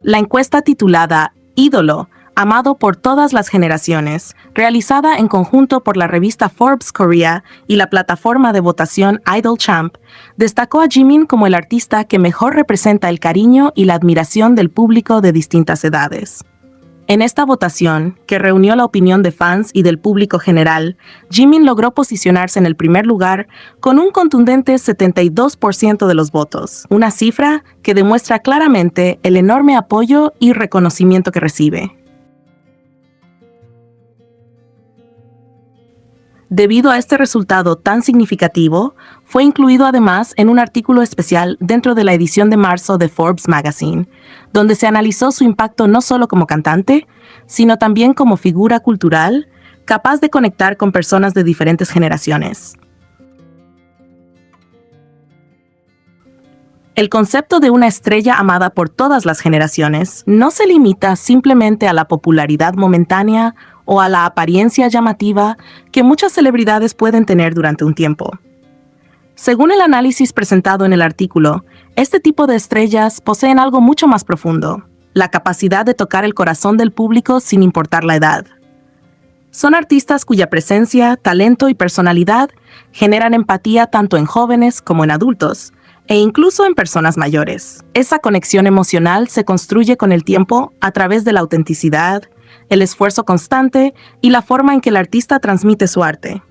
La encuesta titulada Ídolo, amado por todas las generaciones, realizada en conjunto por la revista Forbes Korea y la plataforma de votación Idol Champ, destacó a Jimin como el artista que mejor representa el cariño y la admiración del público de distintas edades. En esta votación, que reunió la opinión de fans y del público general, Jimin logró posicionarse en el primer lugar con un contundente 72% de los votos, una cifra que demuestra claramente el enorme apoyo y reconocimiento que recibe. Debido a este resultado tan significativo, fue incluido además en un artículo especial dentro de la edición de marzo de Forbes Magazine, donde se analizó su impacto no solo como cantante, sino también como figura cultural, capaz de conectar con personas de diferentes generaciones. El concepto de una estrella amada por todas las generaciones no se limita simplemente a la popularidad momentánea o a la apariencia llamativa que muchas celebridades pueden tener durante un tiempo. Según el análisis presentado en el artículo, este tipo de estrellas poseen algo mucho más profundo, la capacidad de tocar el corazón del público sin importar la edad. Son artistas cuya presencia, talento y personalidad generan empatía tanto en jóvenes como en adultos, e incluso en personas mayores. Esa conexión emocional se construye con el tiempo a través de la autenticidad, el esfuerzo constante y la forma en que el artista transmite su arte.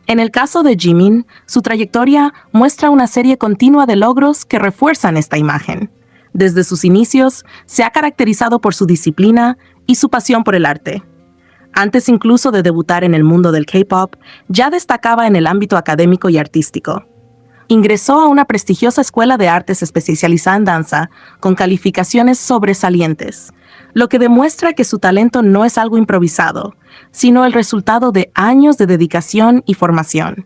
En el caso de Jimin, su trayectoria muestra una serie continua de logros que refuerzan esta imagen. Desde sus inicios, se ha caracterizado por su disciplina y su pasión por el arte. Antes incluso de debutar en el mundo del K-pop, ya destacaba en el ámbito académico y artístico. Ingresó a una prestigiosa escuela de artes especializada en danza, con calificaciones sobresalientes, lo que demuestra que su talento no es algo improvisado, sino el resultado de años de dedicación y formación.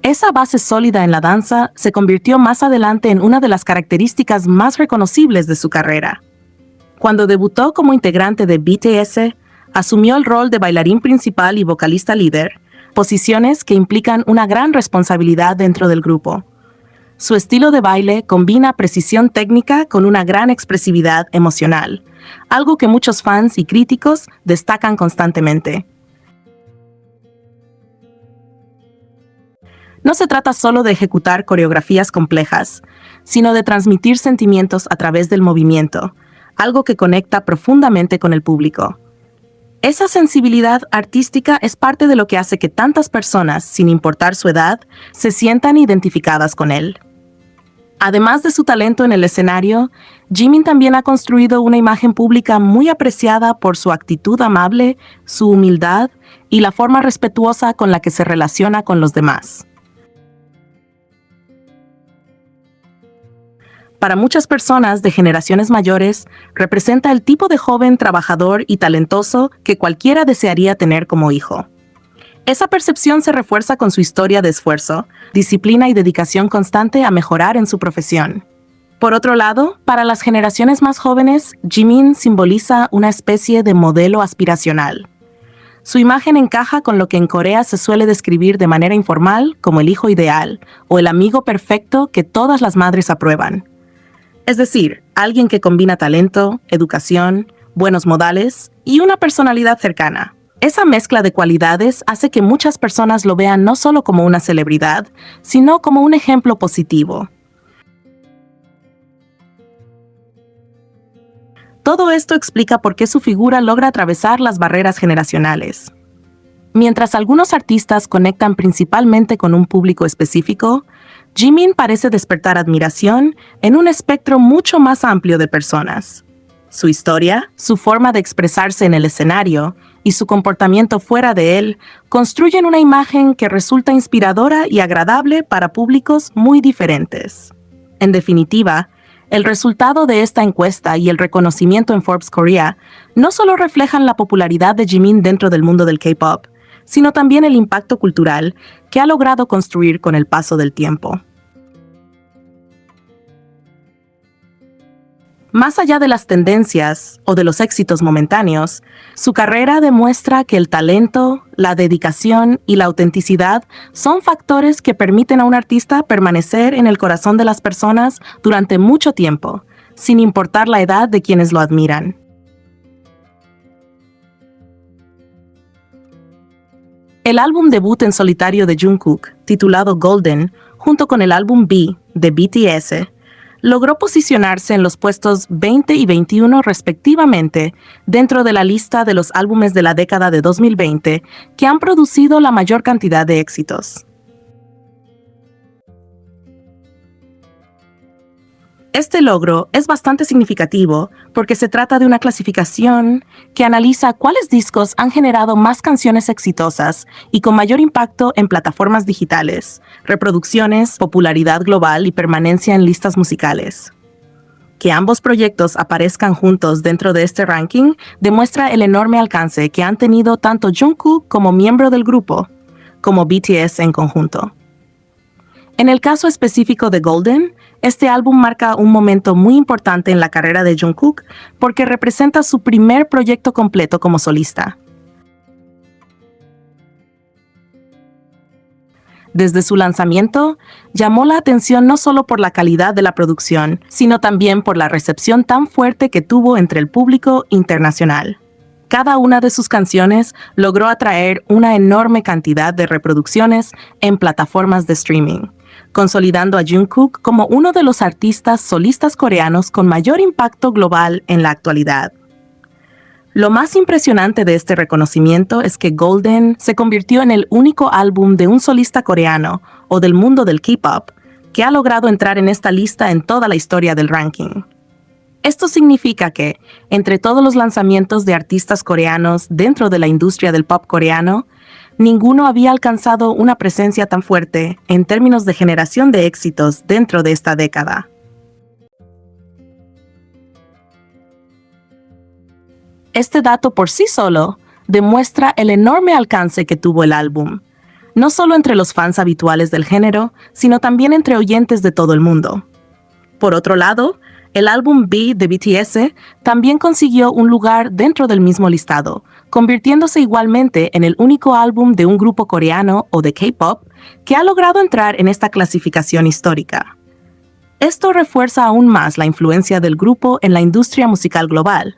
Esa base sólida en la danza se convirtió más adelante en una de las características más reconocibles de su carrera. Cuando debutó como integrante de BTS, asumió el rol de bailarín principal y vocalista líder, posiciones que implican una gran responsabilidad dentro del grupo. Su estilo de baile combina precisión técnica con una gran expresividad emocional, algo que muchos fans y críticos destacan constantemente. No se trata solo de ejecutar coreografías complejas, sino de transmitir sentimientos a través del movimiento, algo que conecta profundamente con el público. Esa sensibilidad artística es parte de lo que hace que tantas personas, sin importar su edad, se sientan identificadas con él. Además de su talento en el escenario, Jimin también ha construido una imagen pública muy apreciada por su actitud amable, su humildad y la forma respetuosa con la que se relaciona con los demás. Para muchas personas de generaciones mayores, representa el tipo de joven trabajador y talentoso que cualquiera desearía tener como hijo. Esa percepción se refuerza con su historia de esfuerzo, disciplina y dedicación constante a mejorar en su profesión. Por otro lado, para las generaciones más jóvenes, Jimin simboliza una especie de modelo aspiracional. Su imagen encaja con lo que en Corea se suele describir de manera informal como el hijo ideal o el amigo perfecto que todas las madres aprueban. Es decir, alguien que combina talento, educación, buenos modales y una personalidad cercana. Esa mezcla de cualidades hace que muchas personas lo vean no solo como una celebridad, sino como un ejemplo positivo. Todo esto explica por qué su figura logra atravesar las barreras generacionales. Mientras algunos artistas conectan principalmente con un público específico, Jimin parece despertar admiración en un espectro mucho más amplio de personas. Su historia, su forma de expresarse en el escenario y su comportamiento fuera de él construyen una imagen que resulta inspiradora y agradable para públicos muy diferentes. En definitiva, el resultado de esta encuesta y el reconocimiento en Forbes Korea no solo reflejan la popularidad de Jimin dentro del mundo del K-pop, sino también el impacto cultural que ha logrado construir con el paso del tiempo. Más allá de las tendencias o de los éxitos momentáneos, su carrera demuestra que el talento, la dedicación y la autenticidad son factores que permiten a un artista permanecer en el corazón de las personas durante mucho tiempo, sin importar la edad de quienes lo admiran. El álbum debut en solitario de Jungkook, titulado Golden, junto con el álbum B de BTS, logró posicionarse en los puestos 20 y 21 respectivamente dentro de la lista de los álbumes de la década de 2020 que han producido la mayor cantidad de éxitos. Este logro es bastante significativo porque se trata de una clasificación que analiza cuáles discos han generado más canciones exitosas y con mayor impacto en plataformas digitales, reproducciones, popularidad global y permanencia en listas musicales. Que ambos proyectos aparezcan juntos dentro de este ranking demuestra el enorme alcance que han tenido tanto Jungkook como miembro del grupo, como BTS en conjunto. En el caso específico de Golden, este álbum marca un momento muy importante en la carrera de Jungkook porque representa su primer proyecto completo como solista. Desde su lanzamiento, llamó la atención no solo por la calidad de la producción, sino también por la recepción tan fuerte que tuvo entre el público internacional. Cada una de sus canciones logró atraer una enorme cantidad de reproducciones en plataformas de streaming, consolidando a Jungkook como uno de los artistas solistas coreanos con mayor impacto global en la actualidad. Lo más impresionante de este reconocimiento es que Golden se convirtió en el único álbum de un solista coreano o del mundo del K-pop que ha logrado entrar en esta lista en toda la historia del ranking. Esto significa que, entre todos los lanzamientos de artistas coreanos dentro de la industria del pop coreano, ninguno había alcanzado una presencia tan fuerte en términos de generación de éxitos dentro de esta década. Este dato por sí solo demuestra el enorme alcance que tuvo el álbum, no solo entre los fans habituales del género, sino también entre oyentes de todo el mundo. Por otro lado, el álbum B de BTS también consiguió un lugar dentro del mismo listado, convirtiéndose igualmente en el único álbum de un grupo coreano o de K-pop que ha logrado entrar en esta clasificación histórica. Esto refuerza aún más la influencia del grupo en la industria musical global,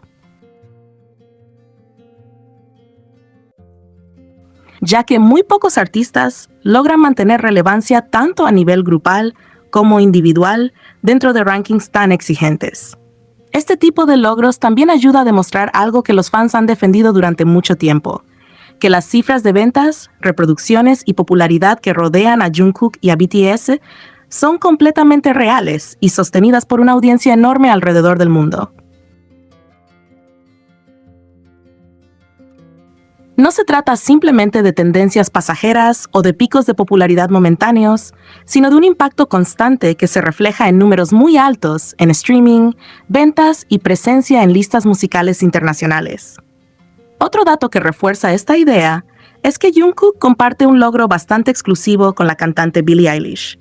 ya que muy pocos artistas logran mantener relevancia tanto a nivel grupal como individual dentro de rankings tan exigentes. Este tipo de logros también ayuda a demostrar algo que los fans han defendido durante mucho tiempo, que las cifras de ventas, reproducciones y popularidad que rodean a Jungkook y a BTS son completamente reales y sostenidas por una audiencia enorme alrededor del mundo. No se trata simplemente de tendencias pasajeras o de picos de popularidad momentáneos, sino de un impacto constante que se refleja en números muy altos en streaming, ventas y presencia en listas musicales internacionales. Otro dato que refuerza esta idea es que Jungkook comparte un logro bastante exclusivo con la cantante Billie Eilish.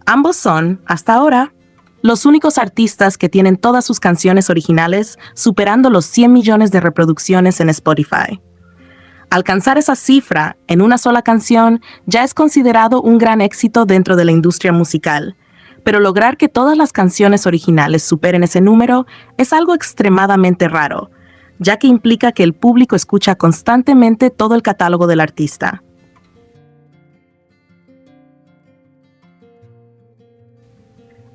Ambos son, hasta ahora, los únicos artistas que tienen todas sus canciones originales superando los 100 millones de reproducciones en Spotify. Alcanzar esa cifra en una sola canción ya es considerado un gran éxito dentro de la industria musical, pero lograr que todas las canciones originales superen ese número es algo extremadamente raro, ya que implica que el público escucha constantemente todo el catálogo del artista.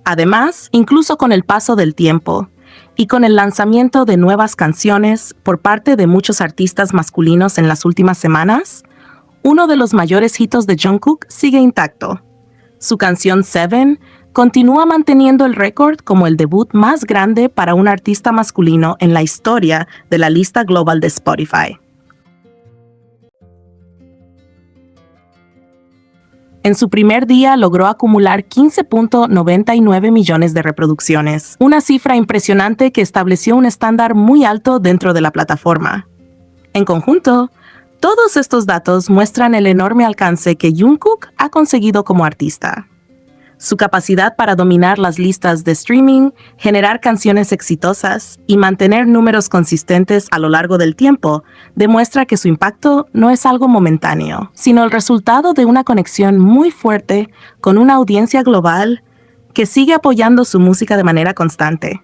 Además, incluso con el paso del tiempo, y con el lanzamiento de nuevas canciones por parte de muchos artistas masculinos en las últimas semanas, uno de los mayores hitos de Jungkook sigue intacto. Su canción Seven continúa manteniendo el récord como el debut más grande para un artista masculino en la historia de la lista global de Spotify. En su primer día logró acumular 15.99 millones de reproducciones, una cifra impresionante que estableció un estándar muy alto dentro de la plataforma. En conjunto, todos estos datos muestran el enorme alcance que Jungkook ha conseguido como artista. Su capacidad para dominar las listas de streaming, generar canciones exitosas y mantener números consistentes a lo largo del tiempo demuestra que su impacto no es algo momentáneo, sino el resultado de una conexión muy fuerte con una audiencia global que sigue apoyando su música de manera constante.